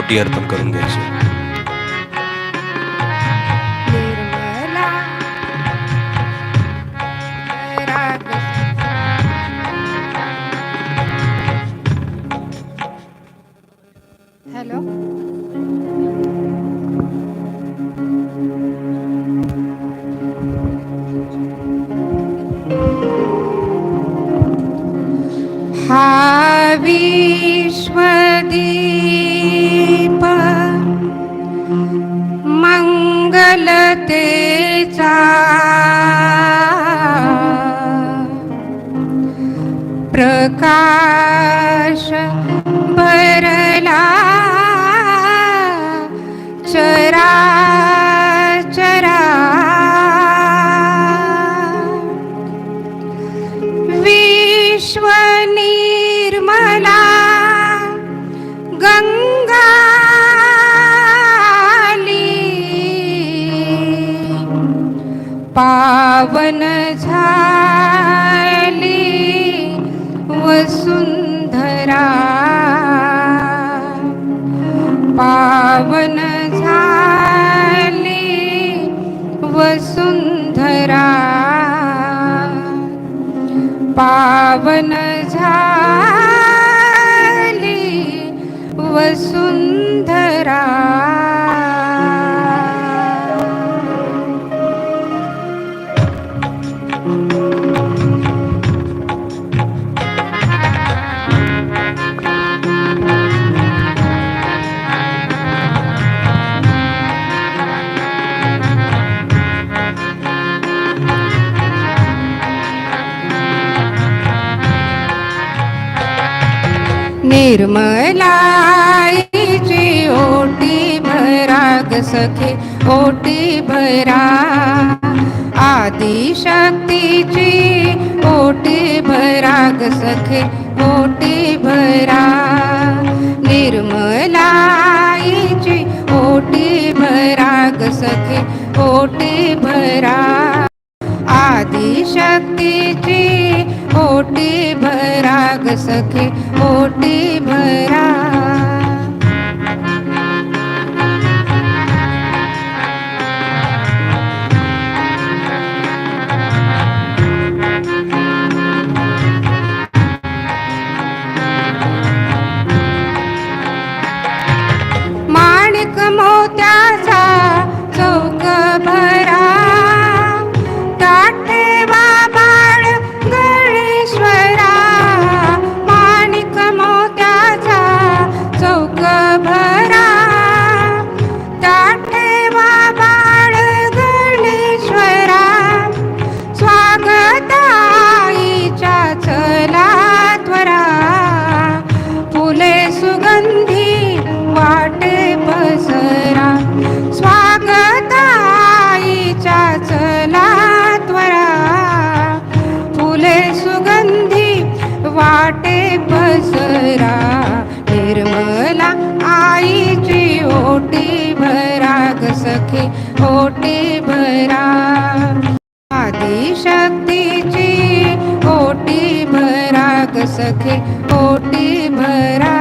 ओटी अर्पण करून घ्यायची. हॅलो, हा विश्वदीप मंगलतेचा प्रकाश भरला चराचरा, विश्व निर्मला गंगाली पावन झाली वसुंधरा, पावन झाली वसुंधरा, पावन झाली वसुंधरा. निर्मलाईची ओटी भरा ग सखे, ओटी भरा. आदिशक्तीची ओटी भरा ग सखे, ओटी भरा. निर्मलाईची ओटी भरा ग सखे, ओटी भरा. आदिशक्तीची ओटी भरा ग सखे, ओटी भरा. माणिक मोत्याचा चौक भरा, ताठेवा बाळ गणेश्वरा. माणिक मोत्याचा चौक भरा, ताठेवा बाळ गणेश्वरा. स्वागताईच्या चला त्वरा, फुले सुगंधी वाटे पसरा. स्वागताईच्या चला त्वरा, फुले सुगंधी वाटे पसरा. निर्मला आईची ओटी भरा ग सखे, ओटी भरा. आदिशक्तीची ओटी भरा ग सखे, ओटी भरा.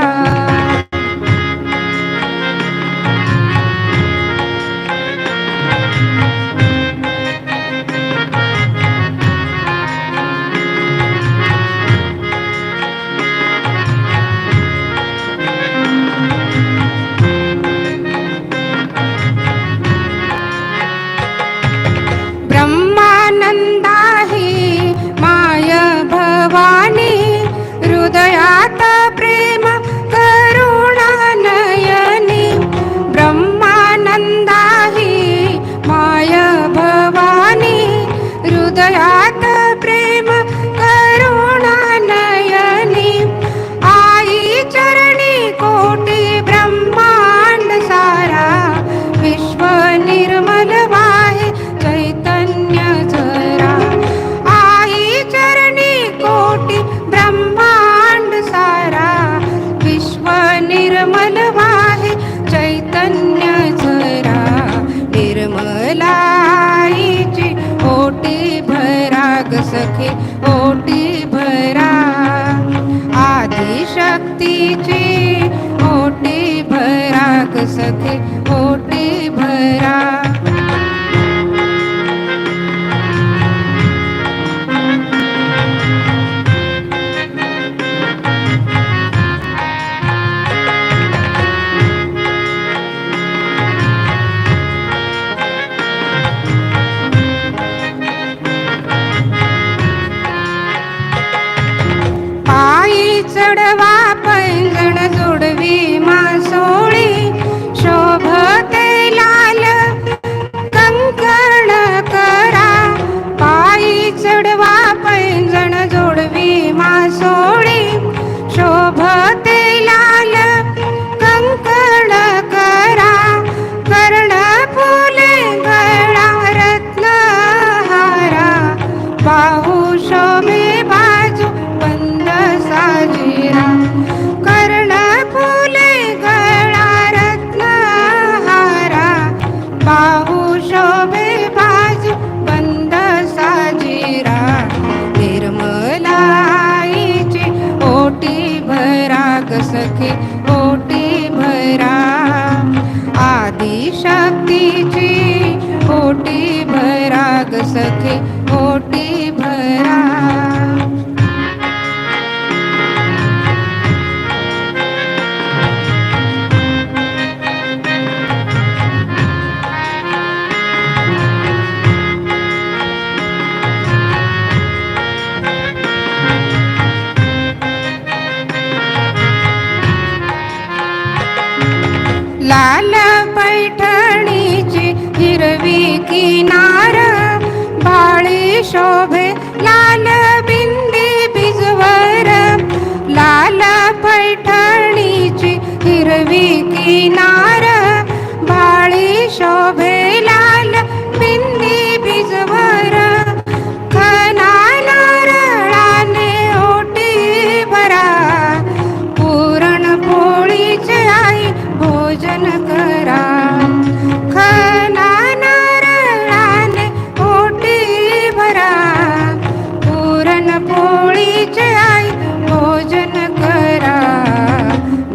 ब्रह्मानंदाही माय भवानी, हृदयात प्रेम करुणा नयनी. ब्रह्मानंदाही माय भवानी, हृदयात प्रेम करुणा नयनी. आई चरणी कोटी ब्रह्मांड सारा, विश्व निर्मल वाहे चैतन्य झरा. आई चरणी कोटी ब्रह्मांड सारा, विश्व निर्मल वाहे चैतन्य झरा. निर्मलाईची ओटी भरा ग सखे, ओटी भरा. आदिशक्तीची ओटी भरा ओटी भरा. लाल पैठणीची हिरवी किनार, बाळी शोभे लाल बिंदी बिजवर. लाल पैठणीची हिरवी किनार, बाळी शोभे लाल बिंदी बिजवर. खना नारळाने ओटी भरा, पुरणपोळीचे आई भोजन करा. खना नारळाने ओटी भरा, पुरणपोळीचे आई भोजन करा.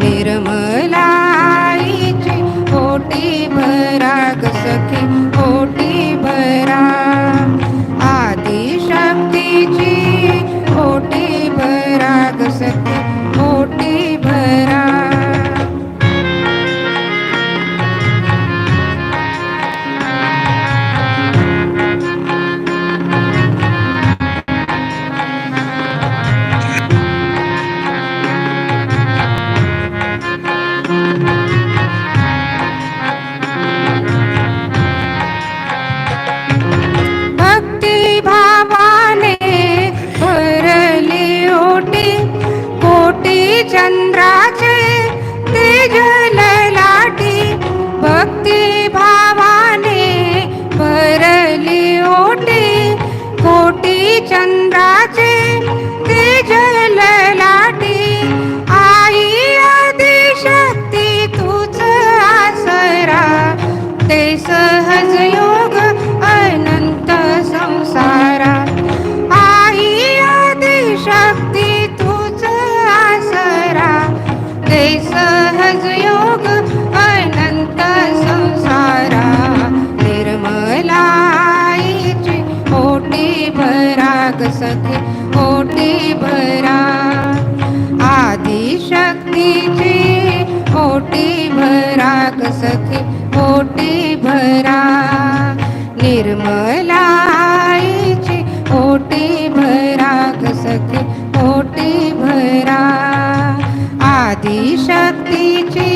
निर्मला आईची ओटी भरा ग सखी, ओटी भरा. आदिशक्तीची ओटी भरा ग सखी, ओटी भरा. चंद्राचे तेज ललाटी, भक्ती भावाने भरली ओटी. कोटी चंद्राचे तेज ललाटी, आई आदिशक्ती तूच आसरा. ते सहज योग अनंत संसारा, आई आदिशक्ती ते सहज योग अनंत संसारा. निर्मला आईची ओटी भरा ग सखी, ओटी भरा. आदिशक्तीची ओटी भरा ग सखी, ओटी भरा. निर्मला आईची ओटी भरा ग सखी, ओटी भरा. आदिशक्तीची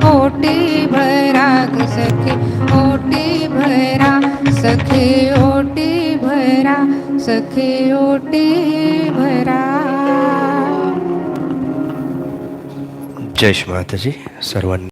ओटी भरा ग सखी, ओटी भरा. सखी ओटी भरा, सखी ओटी भरा. जय श्री माताजी सर्वांनी.